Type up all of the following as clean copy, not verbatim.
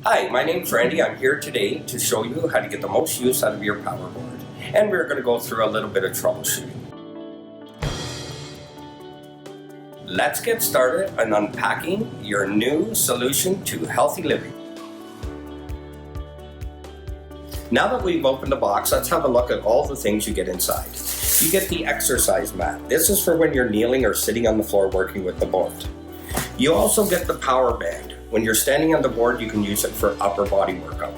Hi, my name's Randy. I'm here today to show you how to get the most use out of your PowerBoard. And we're going to go through a little bit of troubleshooting. Let's get started on unpacking your new solution to healthy living. Now that we've opened the box, let's have a look at all the things you get inside. You get the exercise mat. This is for when you're kneeling or sitting on the floor working with the board. You also get the PowerBand. When you're standing on the board, you can use it for upper body workout.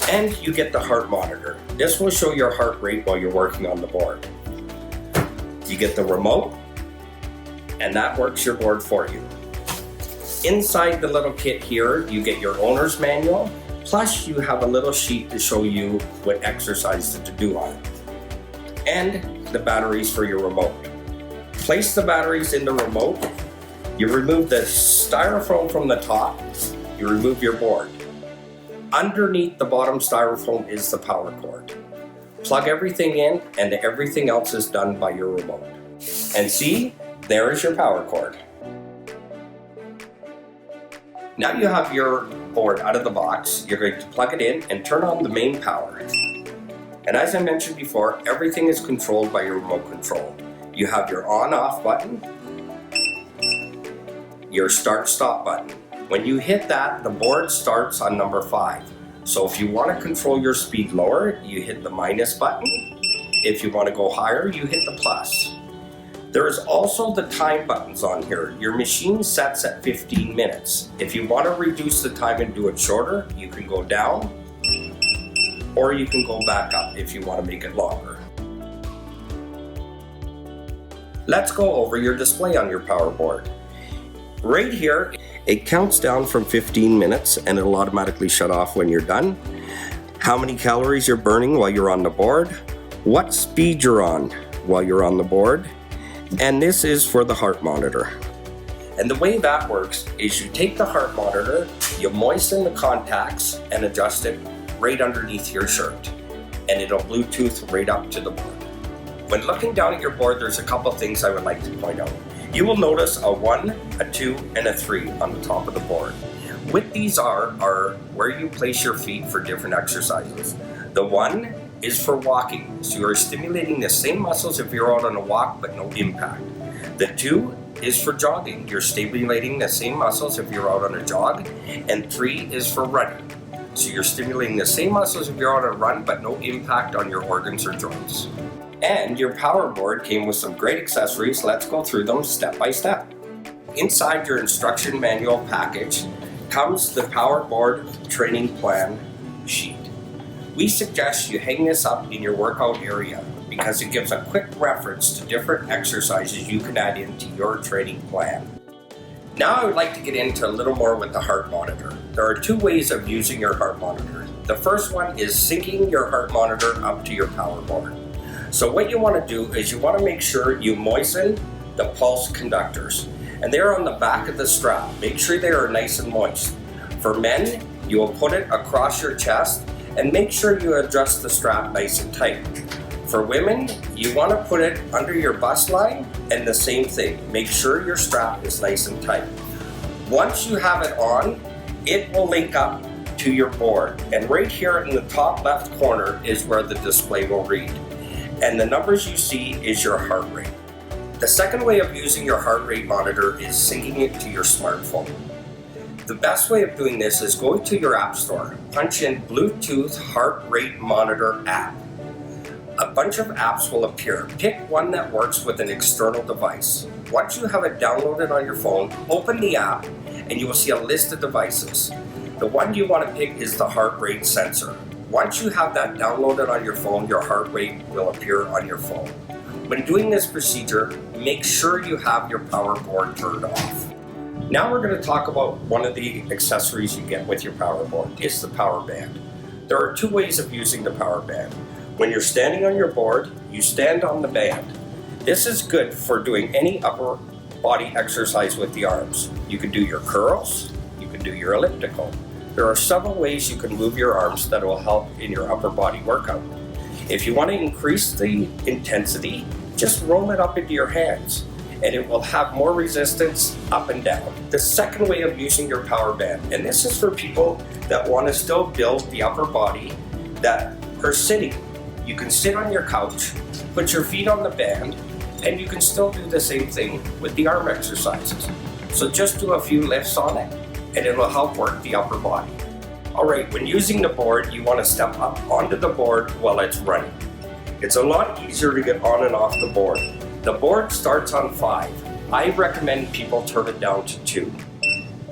And you get the heart monitor. This will show your heart rate while you're working on the board. You get the remote, and that works your board for you. Inside the little kit here, you get your owner's manual, plus you have a little sheet to show you what exercises to do on it. And the batteries for your remote. Place the batteries in the remote. You remove the styrofoam from the top, you remove your board. Underneath the bottom styrofoam is the power cord. Plug everything in and everything else is done by your remote. And see, there is your power cord. Now you have your board out of the box, you're going to plug it in and turn on the main power. And as I mentioned before, everything is controlled by your remote control. You have your on-off button, your start-stop button. When you hit that, the board starts on number 5. So if you want to control your speed lower, you hit the minus button. If you want to go higher, you hit the plus. There is also the time buttons on here. Your machine sets at 15 minutes. If you want to reduce the time and do it shorter, you can go down, or you can go back up if you want to make it longer. Let's go over your display on your PowerBoard. Right here, it counts down from 15 minutes and it'll automatically shut off when you're done. How many calories you're burning while you're on the board, what speed you're on while you're on the board, and this is for the heart monitor. And the way that works is you take the heart monitor, you moisten the contacts and adjust it right underneath your shirt, and it'll Bluetooth right up to the board. When looking down at your board, there's a couple things I would like to point out. You will notice a 1, a 2, and a 3 on the top of the board. What these are where you place your feet for different exercises. The 1 is for walking, so you're stimulating the same muscles if you're out on a walk but no impact. The 2 is for jogging. You're stimulating the same muscles if you're out on a jog. And 3 is for running. So you're stimulating the same muscles if you're out on a run but no impact on your organs or joints. And your PowerBoard came with some great accessories. Let's go through them step by step. Inside your instruction manual package comes the PowerBoard training plan sheet. We suggest you hang this up in your workout area because it gives a quick reference to different exercises you can add into your training plan. Now I would like to get into a little more with the heart monitor. There are 2 ways of using your heart monitor. The first one is syncing your heart monitor up to your PowerBoard. So what you want to do is you want to make sure you moisten the pulse conductors. And they're on the back of the strap. Make sure they are nice and moist. For men, you will put it across your chest and make sure you adjust the strap nice and tight. For women, you want to put it under your bust line and the same thing. Make sure your strap is nice and tight. Once you have it on, it will link up to your board. And right here in the top left corner is where the display will read. And the numbers you see is your heart rate. The second way of using your heart rate monitor is syncing it to your smartphone. The best way of doing this is going to your app store, punch in Bluetooth heart rate monitor app. A bunch of apps will appear. Pick one that works with an external device. Once you have it downloaded on your phone, open the app and you will see a list of devices. The one you want to pick is the heart rate sensor. Once you have that downloaded on your phone, your heart rate will appear on your phone. When doing this procedure, make sure you have your PowerBoard turned off. Now we're going to talk about one of the accessories you get with your PowerBoard. It's the PowerBand. There are 2 ways of using the PowerBand. When you're standing on your board, you stand on the band. This is good for doing any upper body exercise with the arms. You can do your curls, you can do your elliptical. There are several ways you can move your arms that will help in your upper body workout. If you want to increase the intensity, just roll it up into your hands. and it will have more resistance up and down. The second way of using your power band, and this is for people that want to still build the upper body that are sitting. You can sit on your couch, put your feet on the band, and you can still do the same thing with the arm exercises. So just do a few lifts on it, and it will help work the upper body. All right, when using the board, you want to step up onto the board while it's running. It's a lot easier to get on and off the board. The board starts on 5. I recommend people turn it down to 2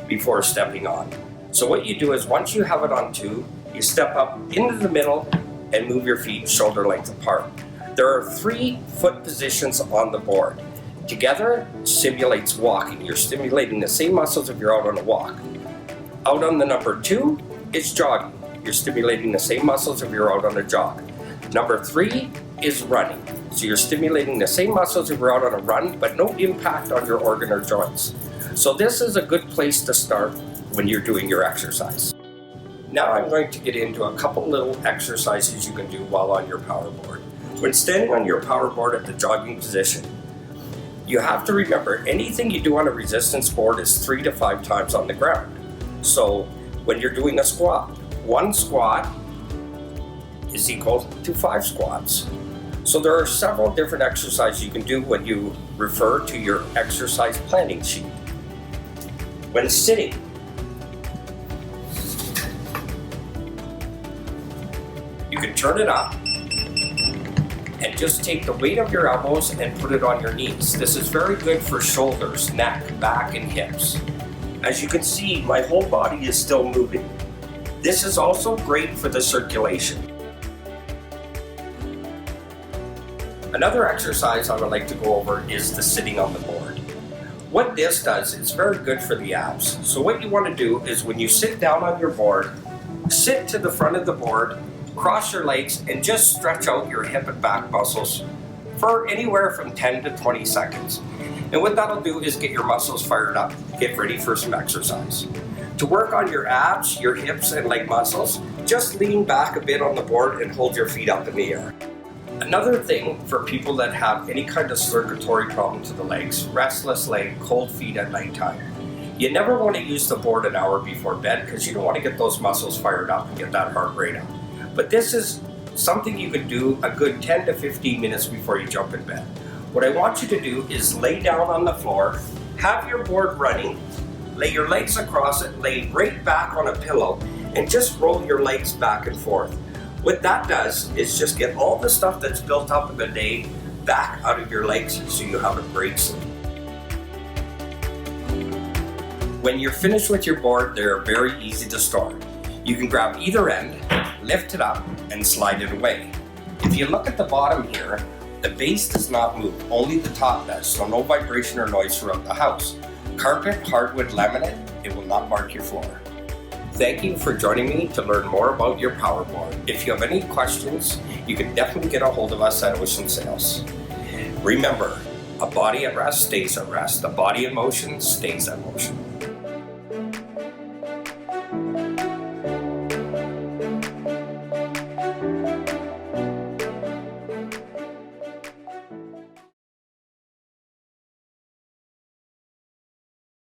before stepping on. So what you do is once you have it on 2, you step up into the middle and move your feet shoulder length apart. There are 3 foot positions on the board. Together simulates walking. You're stimulating the same muscles if you're out on a walk. Out on the number 2 is jogging. You're stimulating the same muscles if you're out on a jog. Number 3 is running. So you're stimulating the same muscles if you're out on a run, but no impact on your organ or joints. So this is a good place to start when you're doing your exercise. Now I'm going to get into a couple little exercises you can do while on your power board. When standing on your power board at the jogging position, you have to remember anything you do on a resistance board is 3 to 5 times on the ground. So when you're doing a squat, 1 squat is equal to 5 squats. So there are several different exercises you can do when you refer to your exercise planning sheet. When sitting, you can turn it up and just take the weight of your elbows and put it on your knees. This is very good for shoulders, neck, back, and hips. As you can see, my whole body is still moving. This is also great for the circulation. Another exercise I would like to go over is the sitting on the board. What this does is very good for the abs. So what you want to do is when you sit down on your board, sit to the front of the board, cross your legs, and just stretch out your hip and back muscles for anywhere from 10 to 20 seconds. And what that'll do is get your muscles fired up, get ready for some exercise. To work on your abs, your hips, and leg muscles, just lean back a bit on the board and hold your feet up in the air. Another thing for people that have any kind of circulatory problem to the legs, restless leg, cold feet at nighttime, you never want to use the board an hour before bed because you don't want to get those muscles fired up and get that heart rate up. But this is something you could do a good 10 to 15 minutes before you jump in bed. What I want you to do is lay down on the floor, have your board running, lay your legs across it, lay right back on a pillow, and just roll your legs back and forth. What that does is just get all the stuff that's built up in the day back out of your legs so you have a great sleep. When you're finished with your board, they're very easy to store. You can grab either end, lift it up, and slide it away. If you look at the bottom here, the base does not move, only the top does, so no vibration or noise throughout the house. Carpet, hardwood, laminate, it will not mark your floor. Thank you for joining me to learn more about your power board. If you have any questions, you can definitely get a hold of us at Ocean Sales. Remember, a body at rest stays at rest. A body in motion stays in motion.